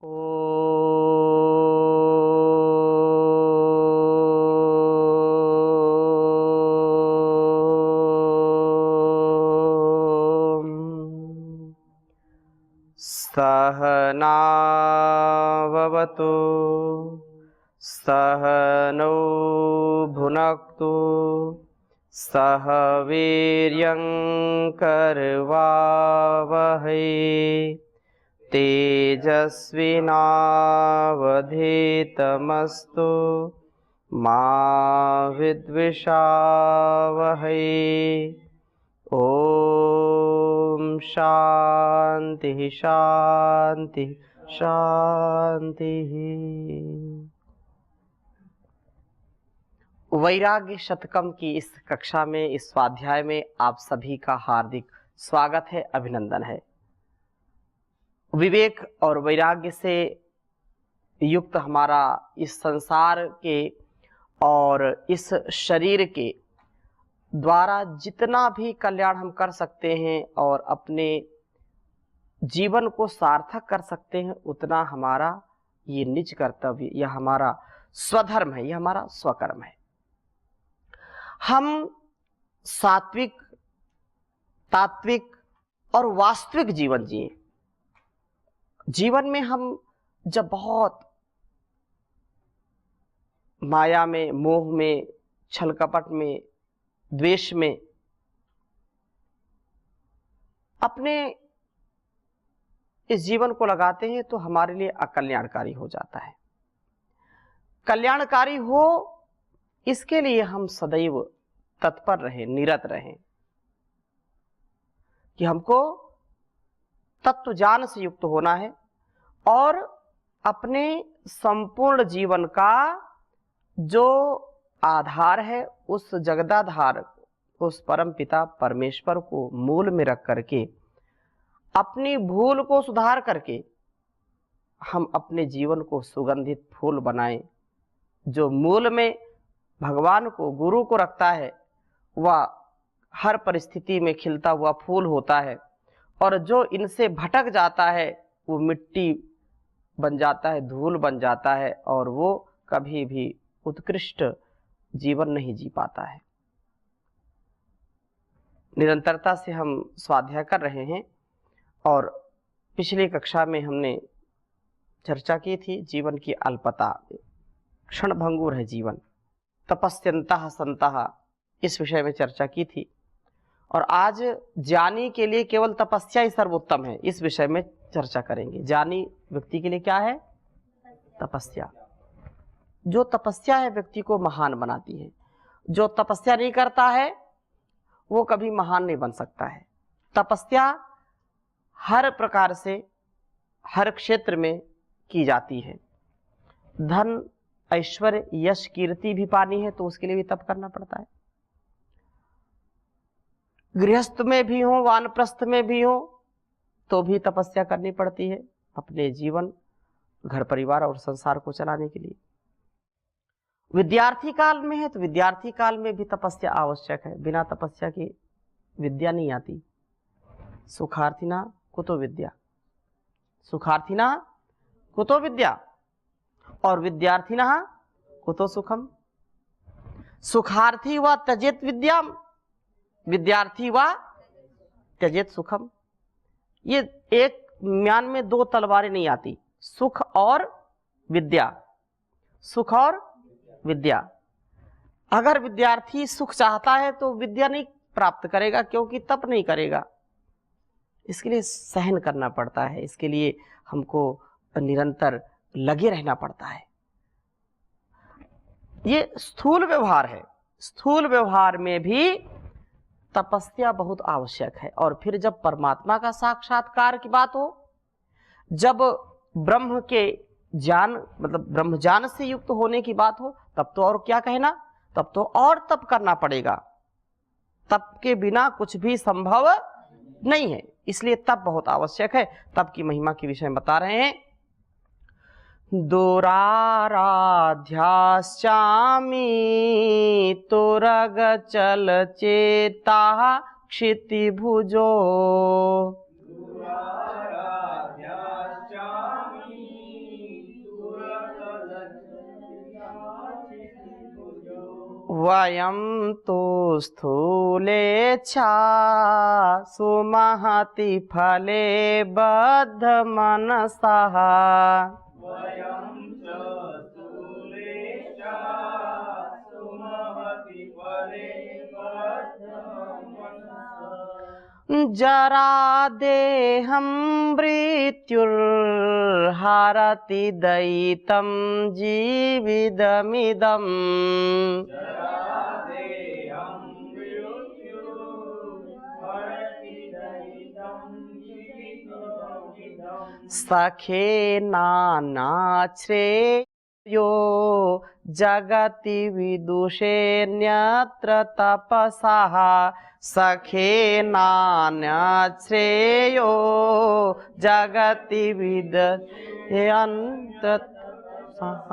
ॐ सहनाववतु सहनौ भुनक्तु सह वीर्यं करवावहै तेजस्विनावधीतमस्तु मा विद्विषावहै। ओम शांति शांति शांति। वैराग्य शतकम की इस कक्षा में, इस स्वाध्याय में आप सभी का हार्दिक स्वागत है, अभिनंदन है। विवेक और वैराग्य से युक्त हमारा इस संसार के और इस शरीर के द्वारा जितना भी कल्याण हम कर सकते हैं और अपने जीवन को सार्थक कर सकते हैं, उतना हमारा ये निज कर्तव्य, यह हमारा स्वधर्म है, यह हमारा स्वकर्म है। हम सात्विक, तात्विक और वास्तविक जीवन जिए। जीवन में हम जब बहुत माया में, मोह में, छल कपट में, द्वेष में अपने इस जीवन को लगाते हैं तो हमारे लिए अकल्याणकारी हो जाता है। कल्याणकारी हो, इसके लिए हम सदैव तत्पर रहें, निरत रहें कि हमको तत्व ज्ञान से युक्त होना है और अपने संपूर्ण जीवन का जो आधार है, उस जगदाधार, उस परम पिता परमेश्वर को मूल में रख करके, अपनी भूल को सुधार करके हम अपने जीवन को सुगंधित फूल बनाएं। जो मूल में भगवान को, गुरु को रखता है, वह हर परिस्थिति में खिलता हुआ फूल होता है, और जो इनसे भटक जाता है वो मिट्टी बन जाता है, धूल बन जाता है, और वो कभी भी उत्कृष्ट जीवन नहीं जी पाता है। निरंतरता से हम स्वाध्याय कर रहे हैं और पिछली कक्षा में हमने चर्चा की थी जीवन की अल्पता, क्षणभंगुर है जीवन, तपस्यन्तः सन्तः, इस विषय में चर्चा की थी। और आज ज्ञानी के लिए केवल तपस्या ही सर्वोत्तम है, इस विषय में चर्चा करेंगे। ज्ञानी व्यक्ति के लिए क्या है? तपस्या। जो तपस्या है व्यक्ति को महान बनाती है। जो तपस्या नहीं करता है वो कभी महान नहीं बन सकता है। तपस्या हर प्रकार से, हर क्षेत्र में की जाती है। धन, ऐश्वर्य, यश, कीर्ति भी पानी है तो उसके लिए भी तप करना पड़ता है। गृहस्थ में भी हो, वानप्रस्थ में भी हो, तो भी तपस्या करनी पड़ती है अपने जीवन, घर परिवार और संसार को चलाने के लिए। विद्यार्थी काल में है तो विद्यार्थी काल में भी तपस्या आवश्यक है। बिना तपस्या की विद्या नहीं आती। सुखार्थिना कुतो विद्या, सुखार्थिना कुतो विद्या, और विद्यार्थिना कुतो सुखम। सुखार्थी व त्यजेत विद्याम, विद्यार्थी व त्यजेत सुखम। ये एक म्यान में दो तलवारें नहीं आती, सुख और विद्या, सुख और विद्या। अगर विद्यार्थी सुख चाहता है तो विद्या नहीं प्राप्त करेगा, क्योंकि तप नहीं करेगा। इसके लिए सहन करना पड़ता है, इसके लिए हमको निरंतर लगे रहना पड़ता है। ये स्थूल व्यवहार है। स्थूल व्यवहार में भी तपस्या बहुत आवश्यक है। और फिर जब परमात्मा का साक्षात्कार की बात हो, जब ब्रह्म के ज्ञान, मतलब ब्रह्म ज्ञान से युक्त होने की बात हो, तब तो और क्या कहना, तब तो और तप करना पड़ेगा। तप के बिना कुछ भी संभव नहीं है, इसलिए तप बहुत आवश्यक है। तप की महिमा के विषय में बता रहे हैं। दुराराध्यास्यामि तुरगचल चेता क्षितिभुजो, दुराराध्यास्यामि वयं तु स्थूलेच्छा सुमहति फले बद्धमनसः जरा देहं मृत्युर्हरति दयितं जीवितमिदम् सखे नानाश्रेयो जगति विदुषेऽन्यत्र तपसः सखे नानाश्रेयो जगति विदुषेऽन्यत्र तपसः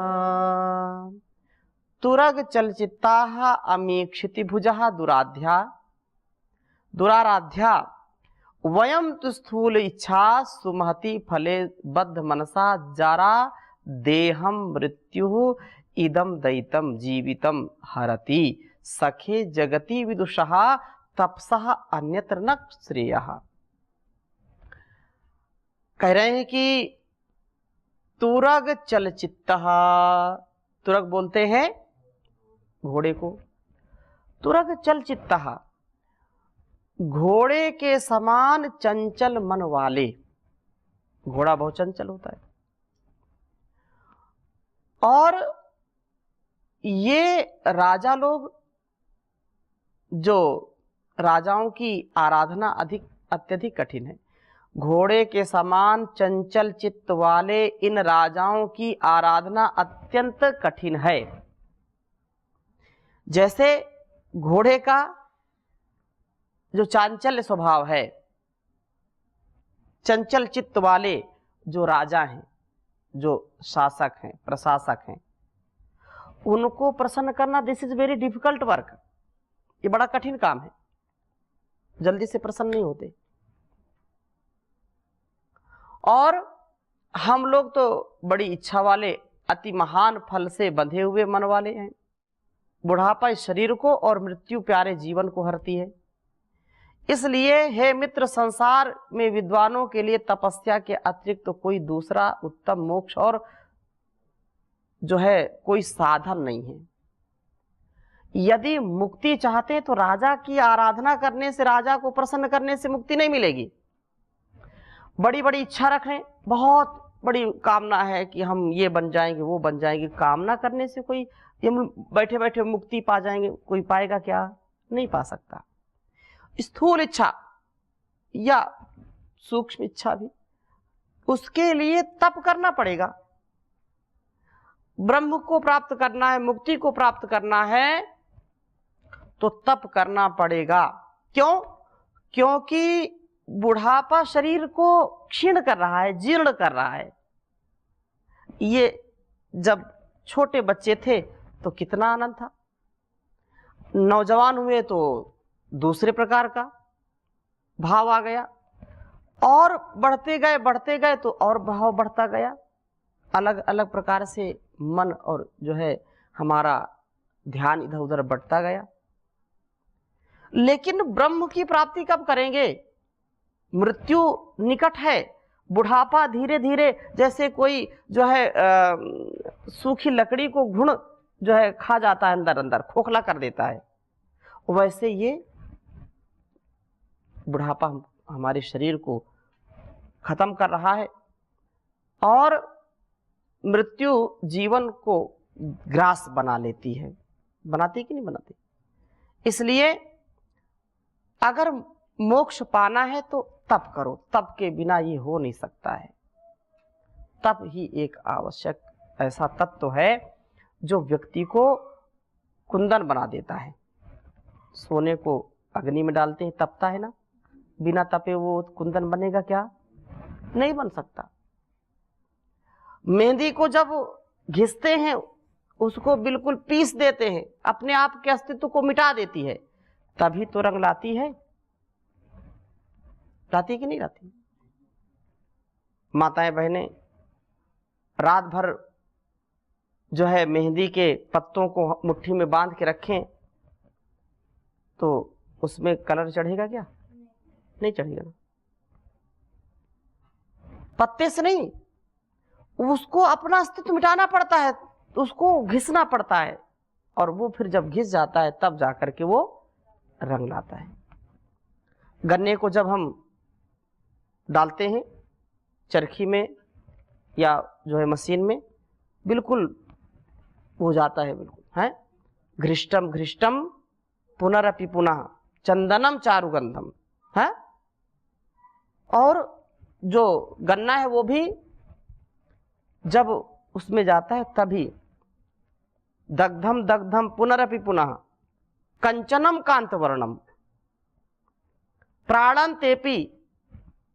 तुरग चलचित्ताः अमीक्षिति भुजः दुराराध्या वयं तु स्थूल इच्छा सुमहति फले बद्ध मनसा जरा देहं मृत्यु इदम दयितम जीवितम हरति सखे जगति विदुषः तपसः अन्यत्र न श्रेयः। कह रहे हैं कि तुरग चलचित्तः, तुरग बोलते हैं घोड़े को, तुरग चलचित्तः घोड़े के समान चंचल मन वाले, घोड़ा बहुत चंचल होता है, और ये राजा लोग जो राजाओं की आराधना अत्यधिक कठिन है, घोड़े के समान चंचल चित्त वाले इन राजाओं की आराधना अत्यंत कठिन है। जैसे घोड़े का जो चांचल्य स्वभाव है, चंचल चित्त वाले जो राजा हैं, जो शासक हैं, प्रशासक हैं, उनको प्रसन्न करना this is very difficult work, ये बड़ा कठिन काम है, जल्दी से प्रसन्न नहीं होते। और हम लोग तो बड़ी इच्छा वाले, अति महान फल से बंधे हुए मन वाले हैं। बुढ़ापा इस शरीर को और मृत्यु प्यारे जीवन को हरती है। इसलिए हे मित्र, संसार में विद्वानों के लिए तपस्या के अतिरिक्त तो कोई दूसरा उत्तम मोक्ष और जो है कोई साधन नहीं है। यदि मुक्ति चाहते हैं तो राजा की आराधना करने से, राजा को प्रसन्न करने से मुक्ति नहीं मिलेगी। बड़ी बड़ी इच्छा रखें, बहुत बड़ी कामना है कि हम ये बन जाएंगे, वो बन जाएंगे, कामना करने से कोई हम बैठे बैठे मुक्ति पा जाएंगे, कोई पाएगा क्या? नहीं पा सकता। स्थूल इच्छा या सूक्ष्म इच्छा भी, उसके लिए तप करना पड़ेगा। ब्रह्म को प्राप्त करना है, मुक्ति को प्राप्त करना है तो तप करना पड़ेगा। क्यों? क्योंकि बुढ़ापा शरीर को क्षीण कर रहा है, जीर्ण कर रहा है। ये जब छोटे बच्चे थे तो कितना आनंद था, नौजवान हुए तो दूसरे प्रकार का भाव आ गया, और बढ़ते गए तो और भाव बढ़ता गया। अलग अलग प्रकार से मन और जो है हमारा ध्यान इधर उधर बढ़ता गया। लेकिन ब्रह्म की प्राप्ति कब करेंगे? मृत्यु निकट है, बुढ़ापा धीरे धीरे, जैसे कोई जो है सूखी लकड़ी को घुन जो है खा जाता है, अंदर अंदर खोखला कर देता है, वैसे ये बुढ़ापा हमारे शरीर को खत्म कर रहा है और मृत्यु जीवन को ग्रास बना लेती है। बनाती कि नहीं बनाती? इसलिए अगर मोक्ष पाना है तो तप करो, तप के बिना ये हो नहीं सकता है। तप ही एक आवश्यक ऐसा तत्व है जो व्यक्ति को कुंदन बना देता है। सोने को अग्नि में डालते हैं, तपता है ना, बिना तपे वो कुंदन बनेगा क्या? नहीं बन सकता। मेहंदी को जब घिसते हैं, उसको बिल्कुल पीस देते हैं, अपने आप के अस्तित्व को मिटा देती है, तभी तो रंग लाती है। लाती कि नहीं लाती? माताएं बहनें रात भर जो है मेहंदी के पत्तों को मुट्ठी में बांध के रखें, तो उसमें कलर चढ़ेगा क्या? नहीं चढ़ेगा ना। पत्ते से नहीं, उसको अपना अस्तित्व मिटाना पड़ता है, उसको घिसना पड़ता है, और वो फिर जब घिस जाता है तब जाकर के वो रंग लाता है। गन्ने को जब हम डालते हैं चरखी में या जो है मशीन में, बिल्कुल हो जाता है, बिल्कुल है। घृष्टम घृष्टम पुनरपि पुनः चंदनम चारुगंधम है। और जो गन्ना है वो भी जब उसमें जाता है तभी दग्धम दग्धम पुनरपि पुनः कंचनम कांतवर्णम प्राणन तेपी।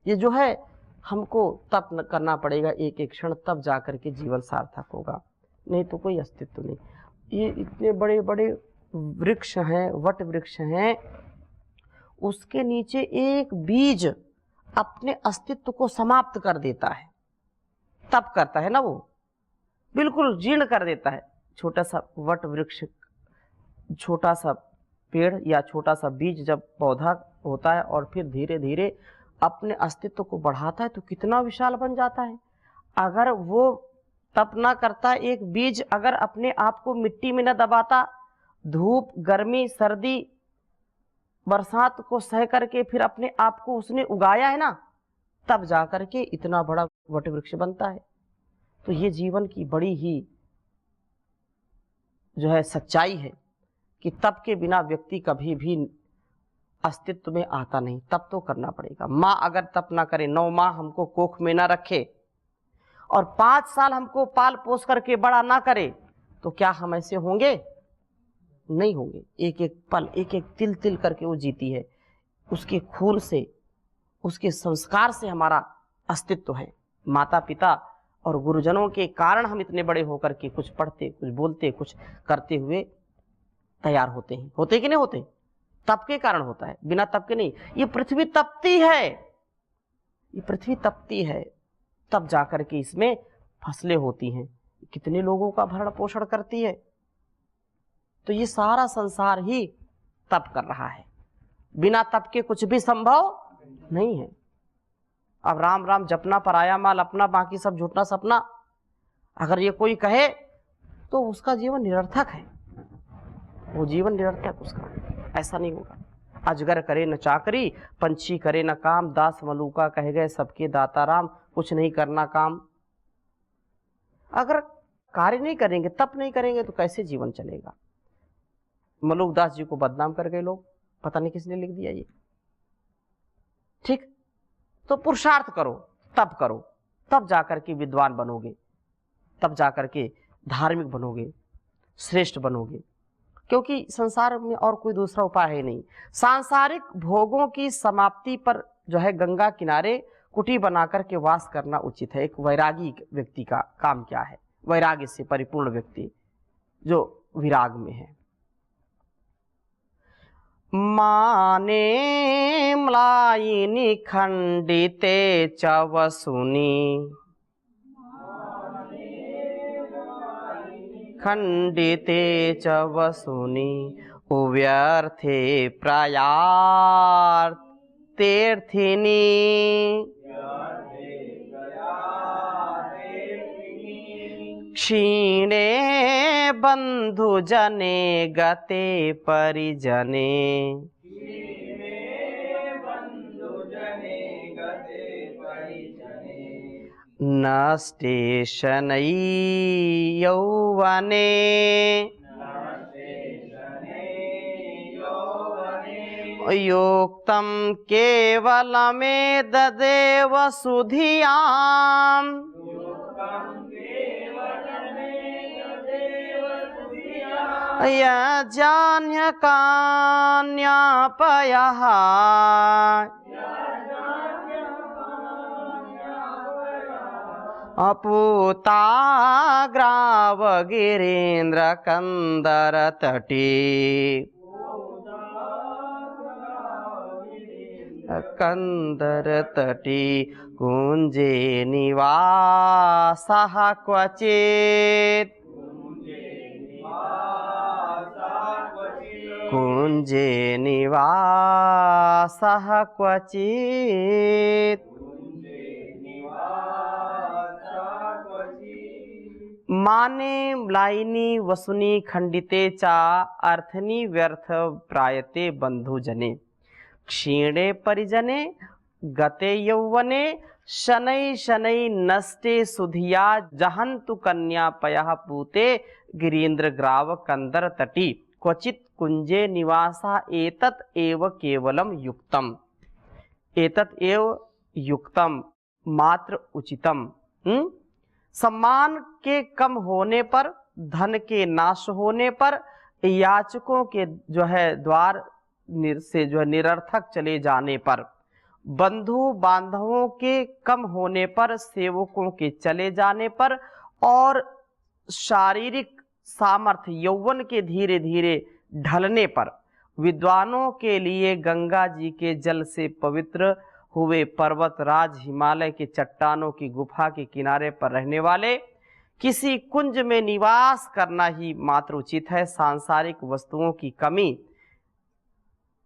ये जो है हमको तप करना पड़ेगा एक एक क्षण, तब जाकर के जीवन सार्थक होगा, नहीं तो कोई अस्तित्व नहीं। ये इतने बड़े बड़े वृक्ष हैं, वट वृक्ष हैं, उसके नीचे एक बीज अपने अस्तित्व को समाप्त कर देता है, तप करता है ना, वो बिल्कुल जीर्ण कर देता है। छोटा सा वट वृक्ष, छोटा सा पेड़ या छोटा सा बीज जब पौधा होता है और फिर धीरे धीरे अपने अस्तित्व को बढ़ाता है तो कितना विशाल बन जाता है। अगर वो तप ना करता, एक बीज अगर अपने आप को मिट्टी में न दबाता, धूप गर्मी सर्दी बरसात को सह करके फिर अपने आप को उसने उगाया है ना, तब जाकर के इतना बड़ा वट वृक्ष बनता है। तो ये जीवन की बड़ी ही जो है सच्चाई है कि तप के बिना व्यक्ति कभी भी अस्तित्व में आता नहीं। तप तो करना पड़ेगा। माँ अगर तप ना करे, 9 माह हमको कोख में ना रखे और 5 साल हमको पाल पोस करके बड़ा ना करे, तो क्या हम ऐसे होंगे? नहीं होंगे। एक एक पल, एक एक तिल तिल करके वो जीती है। उसके खून से, उसके संस्कार से हमारा अस्तित्व है। माता पिता और गुरुजनों के कारण हम इतने बड़े होकर के कुछ पढ़ते, कुछ बोलते, कुछ करते हुए तैयार होते हैं। होते कि नहीं होते? तप के कारण होता है, बिना तप के नहीं। ये पृथ्वी तपती है, ये पृथ्वी तपती है, तब जाकर के इसमें फसलें होती हैं, कितने लोगों का भरण पोषण करती है। तो ये सारा संसार ही तप कर रहा है, बिना तप के कुछ भी संभव नहीं है। अब राम राम जपना पराया माल अपना, बाकी सब झूठना सपना, अगर ये कोई कहे तो उसका जीवन निरर्थक है, वो जीवन निरर्थक उसका। ऐसा नहीं होगा। अजगर करे न चाकरी, पंछी करे न काम, दास मलूका कह गए सबके दाता राम। कुछ नहीं करना काम। अगर कार्य नहीं करेंगे, तप नहीं करेंगे तो कैसे जीवन चलेगा? मलुकदास जी को बदनाम कर गए लोग, पता नहीं किसने लिख दिया ये। ठीक, तो पुरुषार्थ करो, तप करो, तब जाकर के विद्वान बनोगे, तब जाकर के धार्मिक बनोगे, श्रेष्ठ बनोगे। क्योंकि संसार में और कोई दूसरा उपाय है नहीं। सांसारिक भोगों की समाप्ति पर जो है गंगा किनारे कुटी बनाकर के वास करना उचित है। एक वैरागी व्यक्ति का काम क्या है? वैराग्य से परिपूर्ण व्यक्ति जो विराग में है। माने म्लायिनी खंडिते च वसुनि, खंडिते च वसुनि उव्यर्थे प्रयार्थेऽर्थिनि। क्षीणे बंधुजने गते परिजने, नष्टे शनै यौवने, योक्तं केवलमेतदेव सुधियाम्, यजान्यकान्यापयः अपूताग्रावगिरीन्द्र कंदरतटी, कंदरतटी कुंजे निवासः क्वचित्, कुंजे कुञ्जे निवासः क्वचित् माने म्लायिनी वसुनी खंडिते चा अर्थनी व्यर्थ प्रायते बंधुजने क्षीणे परिजने गते यौवने शनै शनै नष्टे सुधिया जहन्तु कन्या पयः पूते गिरीन्द्र ग्राव कंदर तटी क्वचित कुंजे निवासा एतत् एव केवलम युक्तम, एतत् एव युक्तम मात्र उचितम। सम्मान के कम होने पर, धन के नाश होने पर, याचकों के जो है द्वार से जो है निरर्थक चले जाने पर, बंधु बांधवों के कम होने पर, सेवकों के चले जाने पर और शारीरिक सामर्थ्य यौवन के धीरे धीरे ढलने पर विद्वानों के लिए गंगा जी के जल से पवित्र हुए पर्वतराज हिमालय के चट्टानों की गुफा के किनारे पर रहने वाले किसी कुंज में निवास करना ही मात्र उचित है। सांसारिक वस्तुओं की कमी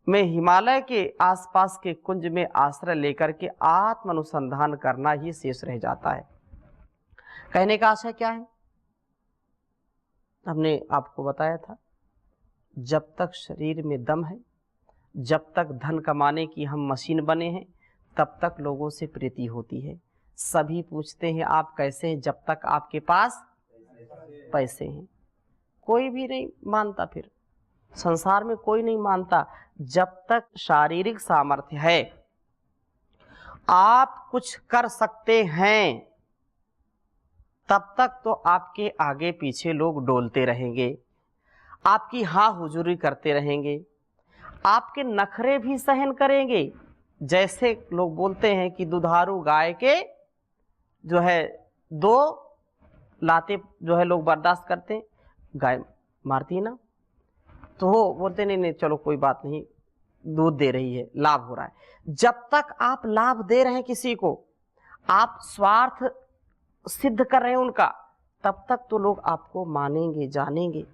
में हिमालय के आसपास के कुंज में आश्रय लेकर के आत्म अनुसंधान करना ही शेष रह जाता है। कहने का आशय क्या है? हमने आपको बताया था, जब तक शरीर में दम है, जब तक धन कमाने की हम मशीन बने हैं, तब तक लोगों से प्रीति होती है। सभी पूछते हैं आप कैसे हैं, जब तक आपके पास पैसे हैं। कोई भी नहीं मानता, फिर संसार में कोई नहीं मानता। जब तक शारीरिक सामर्थ्य है, आप कुछ कर सकते हैं, तब तक तो आपके आगे पीछे लोग डोलते रहेंगे, आपकी हाँ हुजूरी करते रहेंगे, आपके नखरे भी सहन करेंगे। जैसे लोग बोलते हैं कि दुधारू गाय के जो है 2 लाते जो है लोग बर्दाश्त करते हैं, गाय मारती है ना, तो वो बोलते नहीं चलो कोई बात नहीं, दूध दे रही है, लाभ हो रहा है। जब तक आप लाभ दे रहे हैं किसी को, आप स्वार्थ सिद्ध कर रहे हैं उनका, तब तक तो लोग आपको मानेंगे जानेंगे।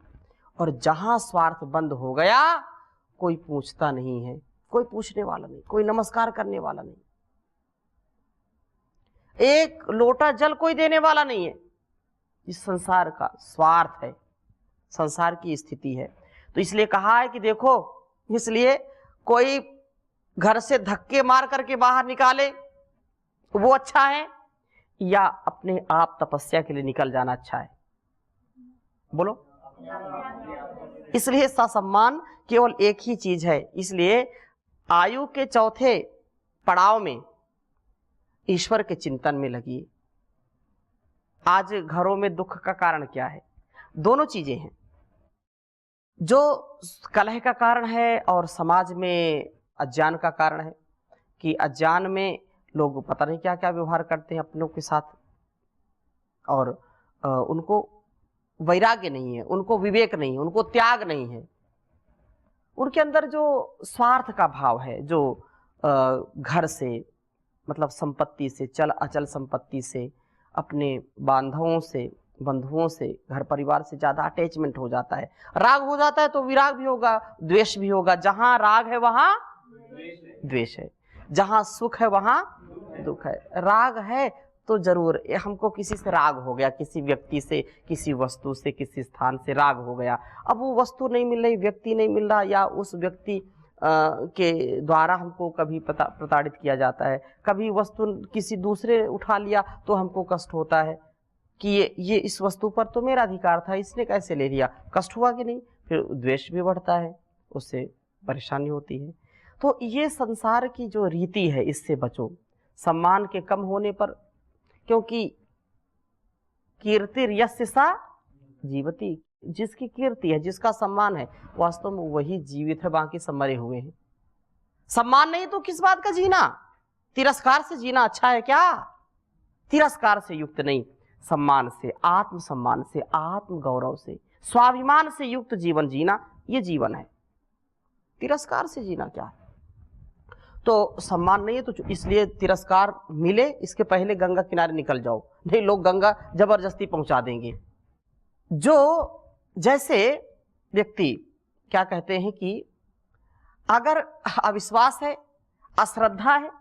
और जहां स्वार्थ बंद हो गया, कोई पूछता नहीं है, कोई पूछने वाला नहीं, कोई नमस्कार करने वाला नहीं, एक लोटा जल कोई देने वाला नहीं है। इस संसार का स्वार्थ है, संसार की स्थिति है। तो इसलिए कहा है कि देखो, इसलिए कोई घर से धक्के मार करके बाहर निकाले वो अच्छा है, या अपने आप तपस्या के लिए निकल जाना अच्छा है? बोलो। इसलिए ससम्मान केवल एक ही चीज है। इसलिए आयु के चौथे पड़ाव में ईश्वर के चिंतन में लगिए। आज घरों में दुख का कारण क्या है? दोनों चीजें हैं। जो कलह का कारण है और समाज में अज्ञान का कारण है, कि अज्ञान में लोग पता नहीं क्या क्या व्यवहार करते हैं अपनों के साथ, और उनको वैराग्य नहीं है, उनको विवेक नहीं है, उनको त्याग नहीं है। उनके अंदर जो स्वार्थ का भाव है, जो घर से मतलब संपत्ति से, चल अचल संपत्ति से, अपने बांधवों से, बंधुओं से, घर परिवार से ज्यादा अटैचमेंट हो जाता है। राग हो जाता है तो विराग भी होगा, द्वेष भी होगा। जहां राग है वहां द्वेष है, जहां सुख है वहां दुख है। राग है तो जरूर हमको किसी से राग हो गया, किसी व्यक्ति से, किसी वस्तु से, किसी स्थान से राग हो गया। अब वो वस्तु नहीं मिल रही, व्यक्ति नहीं मिल रहा, या उस व्यक्ति के द्वारा हमको कभी प्रताड़ित किया जाता है, कभी वस्तु किसी दूसरे उठा लिया तो हमको कष्ट होता है कि ये इस वस्तु पर तो मेरा अधिकार था, इसने कैसे ले लिया। कष्ट हुआ कि नहीं? फिर द्वेष भी बढ़ता है, उससे परेशानी होती है। तो ये संसार की जो रीति है, इससे बचो। सम्मान के कम होने पर, क्योंकि कीर्ति यस्य सा जीवति, जिसकी कीर्ति है, जिसका सम्मान है, वास्तव में वही जीवित है, बाकी सब मरे हुए हैं। सम्मान नहीं तो किस बात का जीना? तिरस्कार से जीना अच्छा है क्या? तिरस्कार से युक्त नहीं, सम्मान से, आत्मसम्मान से, आत्म गौरव से, स्वाभिमान से युक्त जीवन जीना, ये जीवन है। तिरस्कार से जीना क्या है? तो सम्मान नहीं है तो इसलिए तिरस्कार मिले इसके पहले गंगा किनारे निकल जाओ, नहीं लोग गंगा जबरदस्ती पहुंचा देंगे। जो जैसे व्यक्ति क्या कहते हैं कि अगर अविश्वास है, अश्रद्धा है,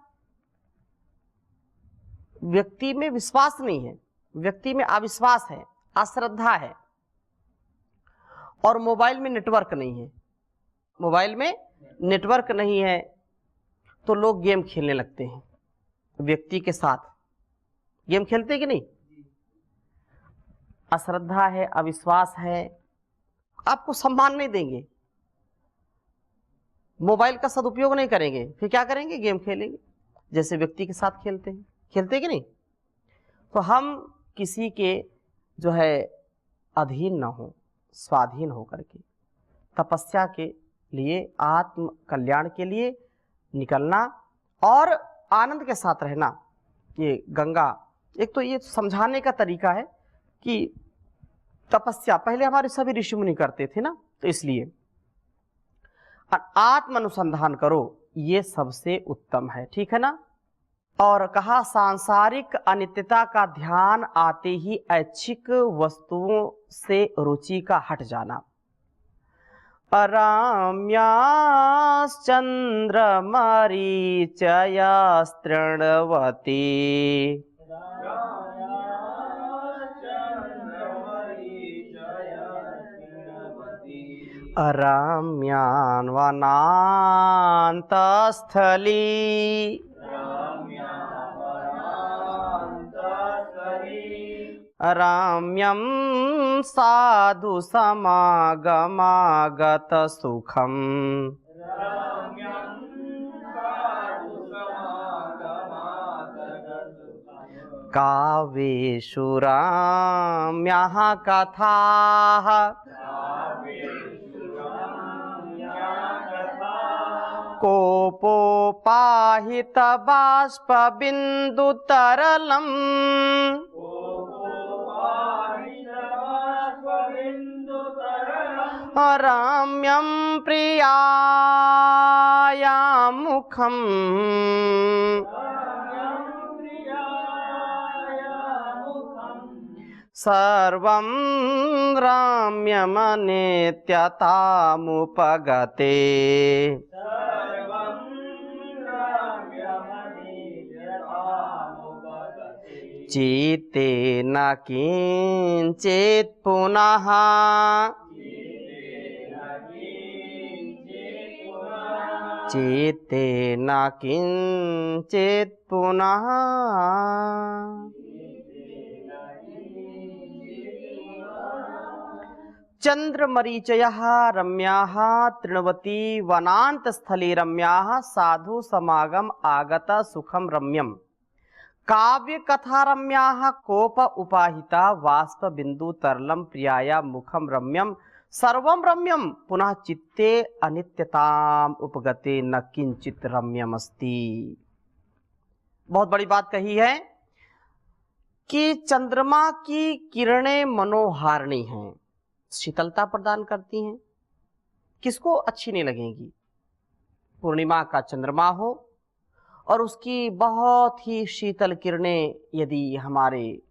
व्यक्ति में विश्वास नहीं है, व्यक्ति में अविश्वास है, अश्रद्धा है, और मोबाइल में नेटवर्क नहीं है, मोबाइल में नेटवर्क नहीं है, तो लोग गेम खेलने लगते हैं। व्यक्ति के साथ गेम खेलते कि नहीं? अश्रद्धा है, अविश्वास है, आपको सम्मान नहीं देंगे, मोबाइल का सदुपयोग नहीं करेंगे, फिर क्या करेंगे? गेम खेलेंगे, जैसे व्यक्ति के साथ खेलते हैं। खेलते कि नहीं? तो हम किसी के जो है अधीन ना हो, स्वाधीन होकर के तपस्या के लिए, आत्म कल्याण के लिए निकलना और आनंद के साथ रहना। ये गंगा, एक तो ये समझाने का तरीका है कि तपस्या पहले हमारे सभी ऋषि मुनि करते थे ना, तो इसलिए आत्म अनुसंधान करो, ये सबसे उत्तम है, ठीक है ना। और कहा सांसारिक अनित्यता का ध्यान आते ही ऐच्छिक वस्तुओं से रुचि का हट जाना। अराम्याश्चन्द्रमरीचयास्तृण्वती अराम्यान्वनान्तस्थली राम्यं साधु समागमागत सुखम काव्येषु राम्यः कथाः कोपोपाहित बाष्पबिन्दुतरलम् राम्यं प्रियायां मुखम् सर्वं राम्यमनित्यतामुपगते चित्ते न किञ्चित् पुनः चित्ते न किञ्चित् पुनः चंद्रमरीचयः रम्याः तृणवती वनान्तस्थली रम्याः साधु समागम आगत सुखम रम्यम काव्य कथा रम्याः कोप उपाहिता वाष्प बिंदु तरलम प्रियाया मुखम रम्यम सर्वम रम्यम पुनः चित्ते अनित्यताम उपगते न किंचित रम्यमस्ति। बहुत बड़ी बात कही है कि चंद्रमा की किरणें मनोहारिणी हैं, शीतलता प्रदान करती हैं। किसको अच्छी नहीं लगेगी? पूर्णिमा का चंद्रमा हो और उसकी बहुत ही शीतल किरणें यदि हमारे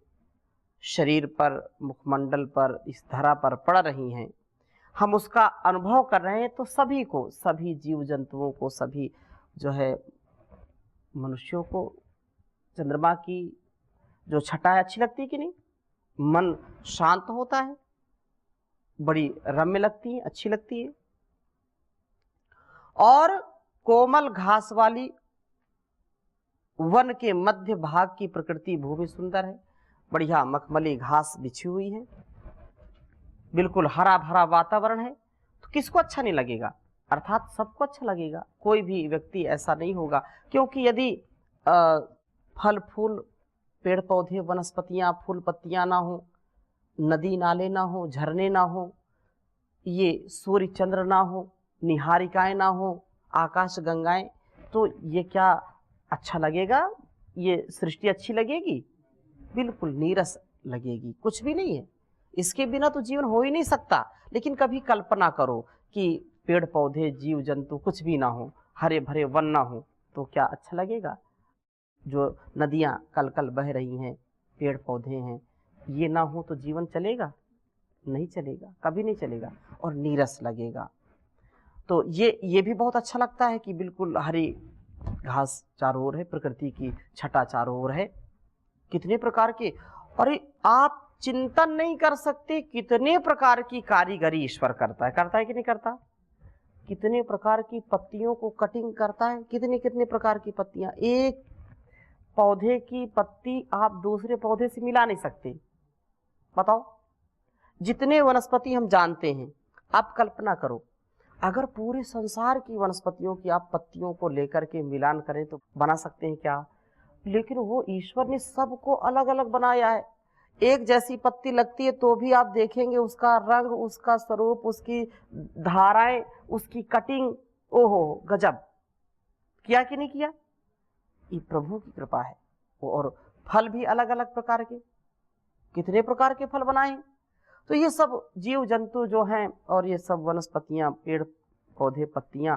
शरीर पर, मुखमंडल पर, इस धरा पर पड़ रही हैं, हम उसका अनुभव कर रहे हैं, तो सभी को, सभी जीव जंतुओं को, सभी जो है मनुष्यों को चंद्रमा की जो छटाएं अच्छी लगती है कि नहीं? मन शांत होता है, बड़ी रम्य लगती है, अच्छी लगती है। और कोमल घास वाली वन के मध्य भाग की प्रकृति भूमि सुंदर है, बढ़िया मखमली घास बिछी हुई है, बिल्कुल हरा भरा वातावरण है, तो किसको अच्छा नहीं लगेगा? अर्थात सबको अच्छा लगेगा। कोई भी व्यक्ति ऐसा नहीं होगा, क्योंकि यदि फल फूल, पेड़ पौधे, वनस्पतियां, फूल पत्तियां ना हो, नदी नाले ना हो, झरने ना हो, ये सूर्य चंद्र ना हो, निहारिकाएं ना हो, आकाश गंगाएं, तो ये क्या अच्छा लगेगा? ये सृष्टि अच्छी लगेगी? बिल्कुल नीरस लगेगी, कुछ भी नहीं है। इसके बिना तो जीवन हो ही नहीं सकता। लेकिन कभी कल्पना करो कि पेड़ पौधे, जीव जंतु कुछ भी ना हो, हरे भरे वन ना हो, तो क्या अच्छा लगेगा? जो नदियां कल कल बह रही हैं, पेड़ पौधे हैं, ये ना हो तो जीवन चलेगा? नहीं चलेगा, कभी नहीं चलेगा, और नीरस लगेगा। तो ये भी बहुत अच्छा लगता है कि बिल्कुल हरी घास चारों ओर है, प्रकृति की छटा चारों ओर है। कितने प्रकार के, अरे आप चिंतन नहीं कर सकते कितने प्रकार की कारीगरी ईश्वर करता है कि नहीं करता। कितने प्रकार की पत्तियों को कटिंग करता है, कितने कितने प्रकार की पत्तियां। एक पौधे की पत्ती आप दूसरे पौधे से मिला नहीं सकते। बताओ, जितने वनस्पति हम जानते हैं, आप कल्पना करो अगर पूरे संसार की वनस्पतियों की आप पत्तियों को लेकर के मिलान करें तो बना सकते हैं क्या। लेकिन वो ईश्वर ने सबको अलग अलग बनाया है। एक जैसी पत्ती लगती है तो भी आप देखेंगे उसका रंग, उसका स्वरूप, उसकी धाराएं, उसकी कटिंग, ओहो गजब। किया कि नहीं किया, ये प्रभु की कृपा है। और फल भी अलग अलग प्रकार के, कितने प्रकार के फल बनाए। तो ये सब जीव जंतु जो हैं और ये सब वनस्पतियां, पेड़ पौधे, पत्तियां,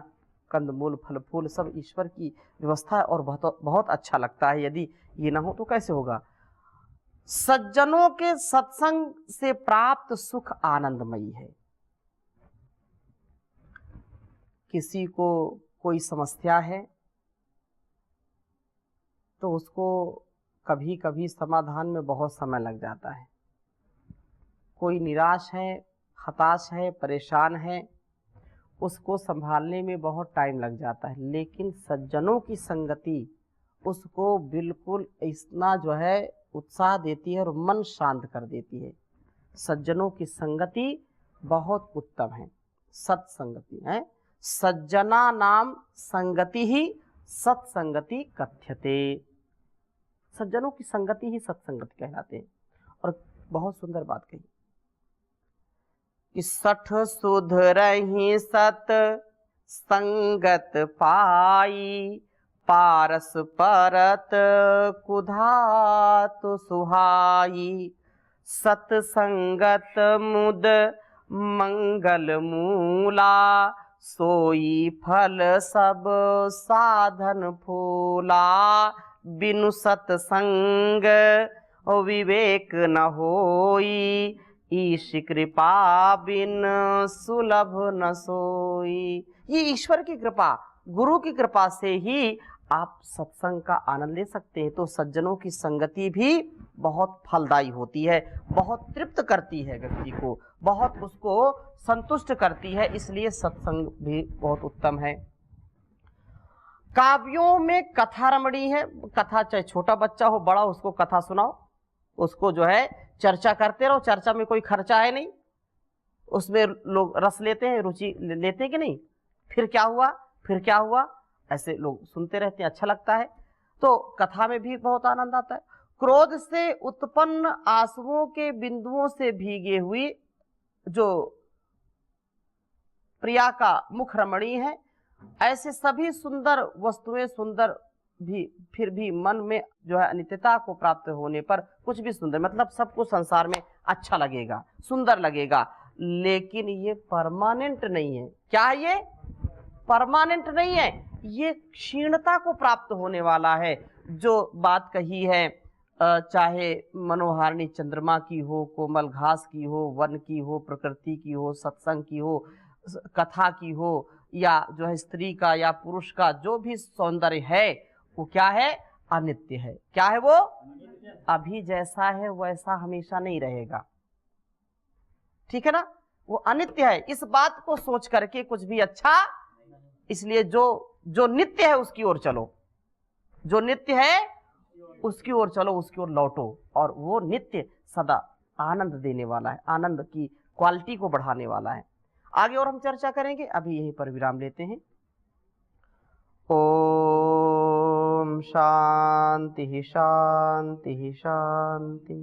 कंदमूल, फल फूल, सब ईश्वर की व्यवस्था है और बहुत बहुत अच्छा लगता है। यदि ये ना हो तो कैसे होगा। सज्जनों के सत्संग से प्राप्त सुख आनंदमयी है। किसी को कोई समस्या है तो उसको कभी कभी समाधान में बहुत समय लग जाता है। कोई निराश है, हताश है, परेशान है, उसको संभालने में बहुत टाइम लग जाता है। लेकिन सज्जनों की संगति उसको बिल्कुल इतना जो है उत्साह देती है और मन शांत कर देती है। सज्जनों की संगति बहुत उत्तम है, सत्संगति है। सज्जना नाम संगति ही सत्संगति कथ्यते। सज्जनों की संगति ही सत्संगति कहलाते हैं। और बहुत सुंदर बात कही कि सठ सुधरहि सत संगत पाई, पारस परत कुधातु सुहाई, सतसंगत मुद मंगल मूला, सोई फल सब साधन फूला, बिनु सतसंग विवेक न होई, ईश कृपा बिन सुलभ न सोई। ये ईश्वर की कृपा, गुरु की कृपा से ही आप सत्संग का आनंद ले सकते हैं। तो सज्जनों की संगति भी बहुत फलदायी होती है, बहुत तृप्त करती है व्यक्ति को, बहुत उसको संतुष्ट करती है। इसलिए सत्संग भी बहुत उत्तम है। काव्यों में कथा रमणी है। कथा चाहे छोटा बच्चा हो बड़ा, उसको कथा सुनाओ, उसको जो है चर्चा करते रहो। चर्चा में कोई खर्चा है नहीं, उसमें लोग रस लेते हैं, रुचि लेते हैं कि नहीं। फिर क्या हुआ, फिर क्या हुआ, ऐसे लोग सुनते रहते हैं, अच्छा लगता है। तो कथा में भी बहुत आनंद आता है। क्रोध से उत्पन्न आंसुओं के बिंदुओं से भीगे हुई जो प्रिया का मुख रमणी है, ऐसे सभी सुंदर वस्तुएं सुंदर भी फिर भी मन में जो है अनित्यता को प्राप्त होने पर कुछ भी सुंदर, मतलब सब कुछ संसार में अच्छा लगेगा, सुंदर लगेगा, लेकिन ये परमानेंट नहीं है। क्या है ये? परमानेंट नहीं है, ये क्षीणता को प्राप्त होने वाला है। जो बात कही है, चाहे मनोहारिणी चंद्रमा की हो, कोमल घास की हो, वन की हो, प्रकृति की हो, सत्संग की हो, कथा की हो, या जो है स्त्री का या पुरुष का जो भी सौंदर्य है वो क्या है? अनित्य है। क्या है वो? अभी जैसा है वैसा हमेशा नहीं रहेगा, ठीक है ना, वो अनित्य है। इस बात को सोच करके कुछ भी अच्छा, इसलिए जो नित्य है उसकी ओर चलो, जो नित्य है उसकी ओर चलो, उसकी ओर लौटो, और वो नित्य सदा आनंद देने वाला है, आनंद की क्वालिटी को बढ़ाने वाला है। आगे और हम चर्चा करेंगे, अभी यहीं पर विराम लेते हैं। ओम शांति शांति शांति।